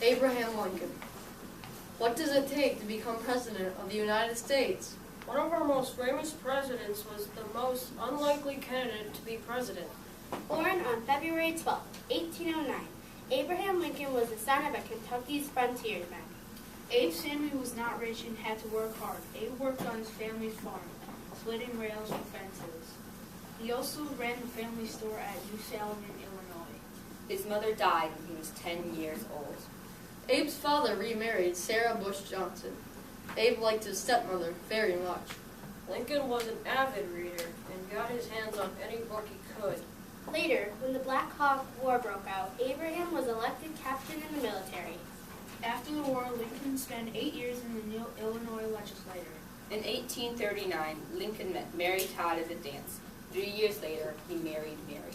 Abraham Lincoln. What does it take to become President of the United States? One of our most famous presidents was the most unlikely candidate to be president. Born on February 12, 1809, Abraham Lincoln was the son of a Kentucky's frontiersman. Abe's family was not rich and had to work hard. Abe worked on his family's farm, splitting rails for fences. He also ran the family store at New Salem in Illinois. His mother died when he was 10 years old. Abe's father remarried Sarah Bush Johnson. Abe liked his stepmother very much. Lincoln was an avid reader and got his hands on any book he could. Later, when the Black Hawk War broke out, Abraham was elected captain in the military. After the war, Lincoln spent 8 years in the Illinois legislature. In 1839, Lincoln met Mary Todd at a dance. 3 years later, he married Mary.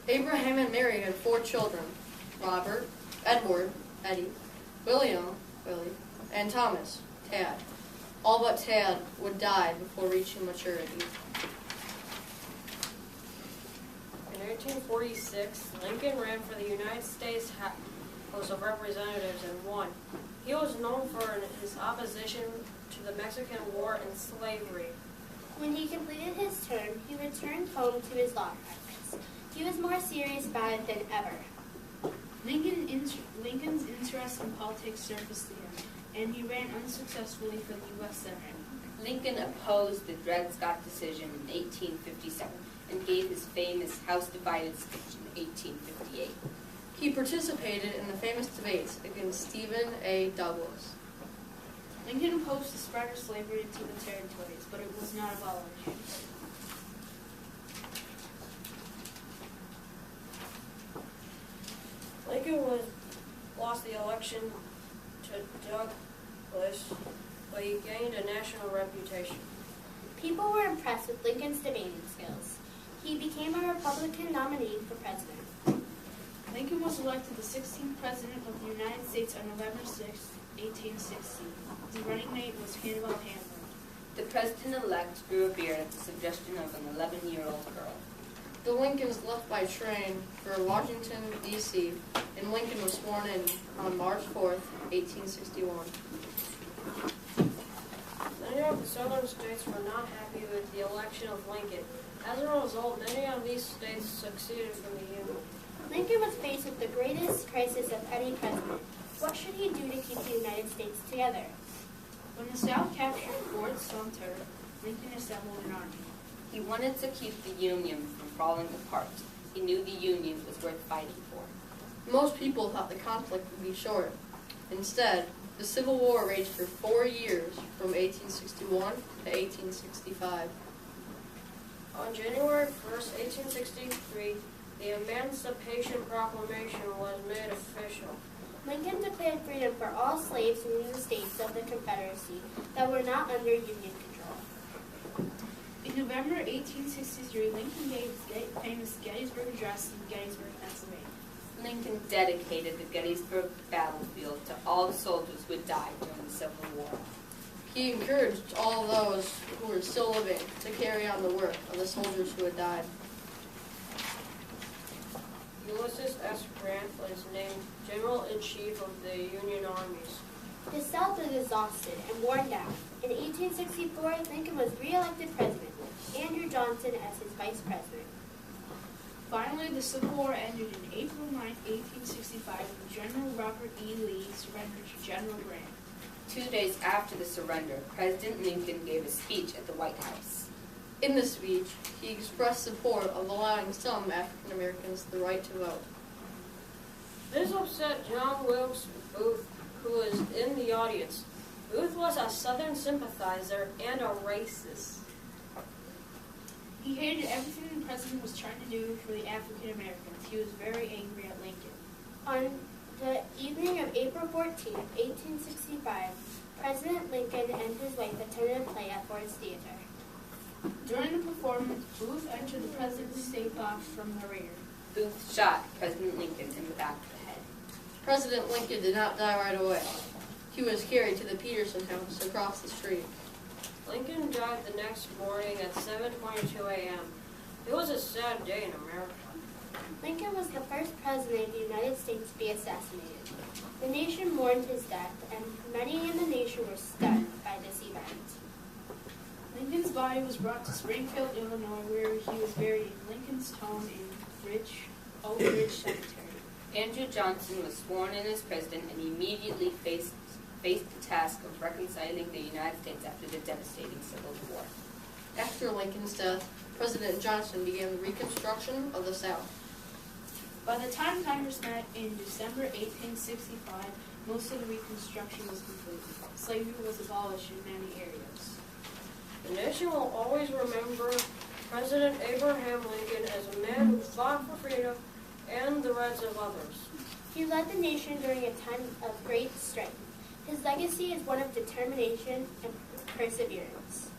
Abraham and Mary had 4 children: Robert, Edward, Eddie, William, Willie, and Thomas, Tad. All but Tad would die before reaching maturity. In 1846, Lincoln ran for the United States House of Representatives and won. He was known for his opposition to the Mexican War and slavery. When he completed his term, he returned home to his law practice. He was more serious about it than ever. Lincoln's interest in politics surfaced to him, and he ran unsuccessfully for the U.S. Senate. Lincoln opposed the Dred Scott decision in 1857 and gave his famous House Divided speech in 1858. He participated in the famous debates against Stephen A. Douglas. Lincoln opposed the spread of slavery to the territories, but it was not abolished. Lincoln lost the election to Douglas, but he gained a national reputation. People were impressed with Lincoln's debating skills. He became a Republican nominee for president. Lincoln was elected the 16th President of the United States on November 6, 1860. His running mate was Hannibal Hamlin. The president-elect grew a beard at the suggestion of an 11-year-old girl. The Lincolns left by train for Washington, D.C., and Lincoln was sworn in on March 4, 1861. Many of the southern states were not happy with the election of Lincoln. As a result, many of these states seceded from the Union. Lincoln was faced with the greatest crisis of any president. What should he do to keep the United States together? When the South captured Fort Sumter, Lincoln assembled an army. He wanted to keep the Union from falling apart. He knew the Union was worth fighting for. Most people thought the conflict would be short. Instead, the Civil War raged for 4 years, from 1861 to 1865. On January 1st, 1863, the Emancipation Proclamation was made official. Lincoln declared freedom for all slaves in the states of the Confederacy that were not under Union control. In November 1863, Lincoln gave his famous Gettysburg Address in Gettysburg, Pennsylvania. Lincoln dedicated the Gettysburg battlefield to all the soldiers who had died during the Civil War. He encouraged all those who were still living to carry on the work of the soldiers who had died. Ulysses S. Grant was named General-in-Chief of the Union armies. The South was exhausted and worn down. In 1864, Lincoln was re-elected president, with Andrew Johnson as his vice president. Finally, the Civil War ended in April 9, 1865, when General Robert E. Lee surrendered to General Grant. 2 days after the surrender, President Lincoln gave a speech at the White House. In the speech, he expressed support of allowing some African Americans the right to vote. This upset John Wilkes Booth, who was in the audience. Booth was a Southern sympathizer and a racist. He hated everything the president was trying to do for the African Americans. He was very angry at Lincoln. On the evening of April 14, 1865, President Lincoln and his wife attended a play at Ford's Theater. During the performance, Booth entered the president's state box from the rear. Booth shot President Lincoln in the back of the head. President Lincoln did not die right away. He was carried to the Peterson House across the street. Lincoln died the next morning at 7:22 a.m. It was a sad day in America. Lincoln was the first president of the United States to be assassinated. The nation mourned his death, and many in the nation were stunned by this event. Lincoln's body was brought to Springfield, Illinois, where he was buried in Lincoln's tomb in Oak Ridge Cemetery. Andrew Johnson was sworn in as president and immediately faced the task of reconciling the United States after the devastating Civil War. After Lincoln's death, President Johnson began the Reconstruction of the South. By the time Congress met in December 1865, most of the Reconstruction was completed. Slavery was abolished in many areas. The nation will always remember President Abraham Lincoln as a man who fought for freedom and the rights of others. He led the nation during a time of great strength. His legacy is one of determination and perseverance.